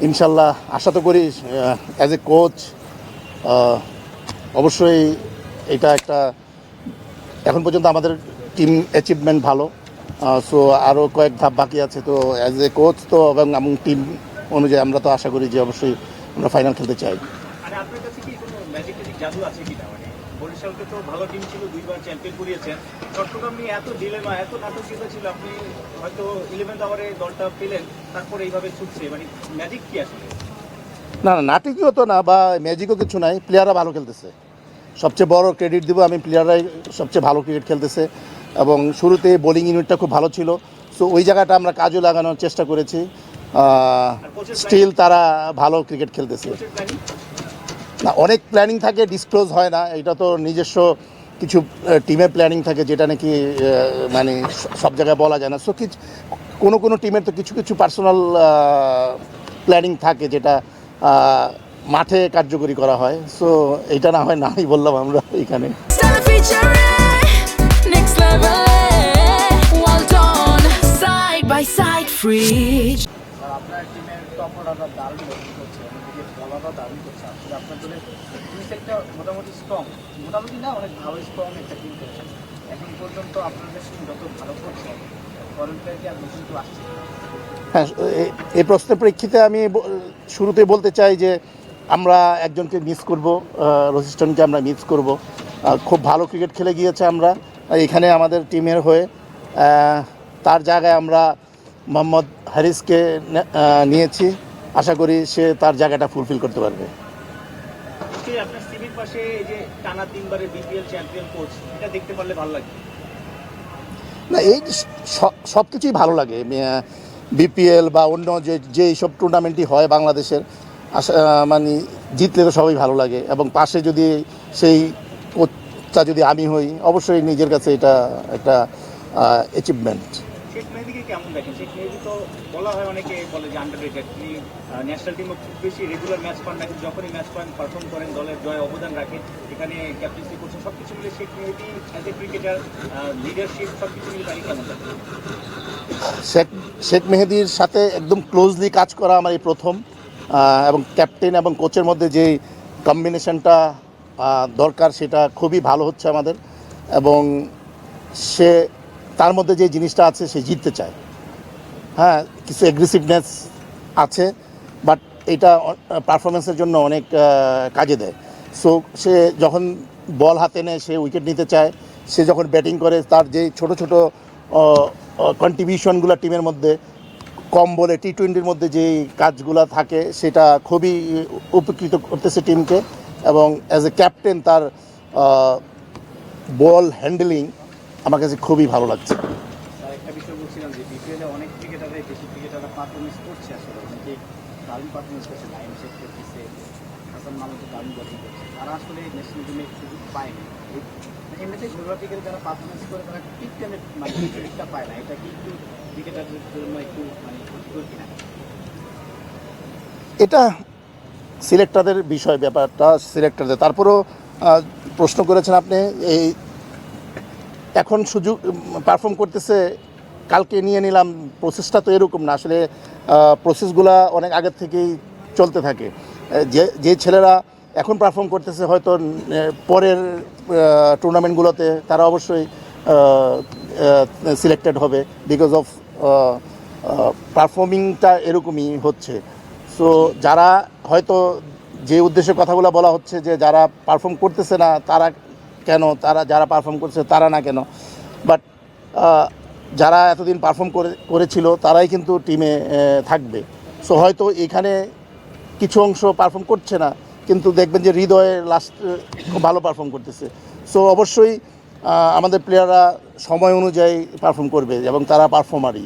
ইনশাল্লাহ আশা তো করি অ্যাজ এ কোচ অবশ্যই এটা একটা এখন পর্যন্ত আমাদের টিম অ্যাচিভমেন্ট ভালো। সো আরও কয়েক ধাপ বাকি আছে। তো অ্যাজ এ কোচ তো এবং টিম অনুযায়ী আমরা তো আশা করি যে অবশ্যই আমরা ফাইনাল খেলতে চাই। মানে আপনার কাছে কি কোনো ম্যাজিক জাদু আছে কিনা? মানে বরিশালকে তো ভালো টিম ছিল, 2বার চ্যাম্পিয়ন করিয়েছেন। চট্টগ্রাম নিয়ে এত ডিলেমা, এত নাটকীয় ছিল, আপনি হয়তো 11th আওয়ারে দলটা পেলেন, তারপরে এইভাবে ছুটছে, মানে ম্যাজিক কি আসলে? না না, নাটকীয় তো না বা ম্যাজিকও কিছু নাই, প্লেয়াররা ভালো খেলতেছে। সবচেয়ে বড় ক্রেডিট দিব আমি, প্লেয়াররাই সবচেয়ে ভালো ক্রিকেট খেলতেছে এবং শুরুতে বোলিং ইউনিটটা খুব ভালো ছিল। সো ওই জায়গাটা আমরা কাজও লাগানোর চেষ্টা করেছি। স্টিল তারা ভালো ক্রিকেট খেলতেছে। না, অনেক প্ল্যানিং থাকে, ডিসক্লোজ হয় না। এটা তো নিজস্ব কিছু টিমের প্ল্যানিং থাকে যেটা নাকি মানে সব জায়গায় বলা যায় না। সো কিছু কোনো টিমের তো কিছু কিছু পার্সোনাল প্ল্যানিং থাকে যেটা মাঠে কার্যকরী করা হয়। সো এইটা না হয় নাই বললাম আমরা এখানে। আপনার টিমের টপ অর্ডারটা দারুণ করছে, অন্যদিকে বলারও দারুণ করছে। আসলে আপনার দলের টিম সেটটা মোটামুটি স্ট্রং, মোটামুটি না অনেক ভালো স্ট্রং একটা টিম করছে। এখন পর্যন্ত আপনাদের টিম যত ভালো করছে, ফরেন প্লেয়ার কি আর নতুন কেউ আসছে? হ্যাঁ, এই প্রশ্নের প্রেক্ষিতে আমি শুরুতেই বলতে চাই যে আমরা একজনকে মিস করব, রসিস্টনকে আমরা মিস করব। খুব ভালো ক্রিকেট খেলে গিয়েছে আমরা এখানে আমাদের টিমের হয়ে। তার জায়গায় আমরা মোহাম্মদ হারিসকে নিয়েছি। আশা করি সে তার জায়গাটা ফুলফিল করতে পারবে। আপনার সিভির পাশে এই যে টানা 3বারের বিপিএল চ্যাম্পিয়ন কোচ, এটা দেখতে পারলে ভালো লাগে না? এই সব কিছুই ভালো লাগে, বিপিএল বা অন্য যে সব টুর্নামেন্টই হয় বাংলাদেশের। মানে জিতলে তো সবাই ভালো লাগে এবং পাশে যদি সেই কোচটা যদি আমি হই, অবশ্যই নিজের কাছে এটা একটা অ্যাচিভমেন্ট। শেখ মেহেদীকে কেমন দেখেন? শেখ মেহেদী তো বলা হয়, অনেকে বলে যে আন্ডাররেটেড। তিনি ন্যাশনাল টিমও খুব বেশি রেগুলার ম্যাচ পান না, কিন্তু যখনই ম্যাচ পান পারফর্ম করেন, দলের জয় অবদান রাখেন, এখানে ক্যাপ্টেন্সি করছেন। সব কিছু মিলে শেখ মেহেদী অ্যাজ এ ক্রিকেটার, লিডারশিপ সব কিছু মিলে তাকে কেমন দেখেন? শেখ মেহেদীর সাথে একদম ক্লোজলি কাজ করা আমার এই প্রথম, এবং ক্যাপ্টেন এবং কোচের মধ্যে যে কম্বিনেশনটা দরকার সেটা খুবই ভালো হচ্ছে আমাদের। এবং সে তার মধ্যে যে জিনিসটা আছে, সে জিততে চায়। হ্যাঁ, কিছু অ্যাগ্রেসিভনেস আছে, বাট এটা পারফরমেন্সের জন্য অনেক কাজে দেয়। সো সে যখন বল হাতে নেয়, সে উইকেট নিতে চায়। সে যখন ব্যাটিং করে, তার যে ছোটো ছোটো কন্ট্রিবিউশনগুলো টিমের মধ্যে, কম বলে টি-20-র মধ্যে যেই কাজগুলো থাকে, সেটা খুবই উপকৃত করতেছে টিমকে। এবং অ্যাজ এ ক্যাপ্টেন তার বল হ্যান্ডেলিং আমার কাছে খুবই ভালো লাগছে। একটা বিষয় বলছিলাম যে বিপিএলে অনেক ক্রিকেটাররাই, বেশি ক্রিকেটাররা পারফরমেন্স করছে আসলে, অনেকে দারুণ পারফরমেন্স করছে। নাইম শেখ করতেছে, হাসান মাহমুদ দারুণ ব্যাটিং করছে। তারা আসলে ন্যাশনাল টিমে সুযোগ পায়নি। এমনিতে ঘরোয়া ক্রিকেটে যারা পারফরমেন্স করে, তারা ঠিক টাইমে মানে সুযোগটা পায় না। এটা কি একটু ক্রিকেটারদের জন্য একটু মানে ক্ষতিকর কিনা? এটা সিলেক্টরদের বিষয়, ব্যাপারটা সিলেক্টরদের। তারপরেও প্রশ্ন করেছেন আপনি, এই এখন সুযোগ পারফর্ম করতেছে, কালকে নিয়ে নিলাম, প্রসেসটা তো এরকম না আসলে। প্রসেসগুলা অনেক আগের থেকেই চলতে থাকে। যে ছেলেরা এখন পারফর্ম করতেছে, হয়তো পরের টুর্নামেন্টগুলোতে তারা অবশ্যই সিলেক্টেড হবে, বিকজ অফ পারফর্মিংটা এরকমই হচ্ছে। সো যারা হয়তো, যে উদ্দেশ্যে কথাগুলো বলা হচ্ছে যে যারা পারফর্ম করতেছে না তারা কেন, যারা পারফর্ম করছে তারা না কেন, বাট যারা এতদিন পারফর্ম করেছিল তারাই কিন্তু টিমে থাকবে। সো হয়তো এখানে কিছু অংশ পারফর্ম করছে না, কিন্তু দেখবেন যে হৃদয়ে লাস্ট খুব ভালো পারফর্ম করতেছে। সো অবশ্যই আমাদের প্লেয়াররা সময় অনুযায়ী পারফর্ম করবে এবং তারা পারফর্মারই।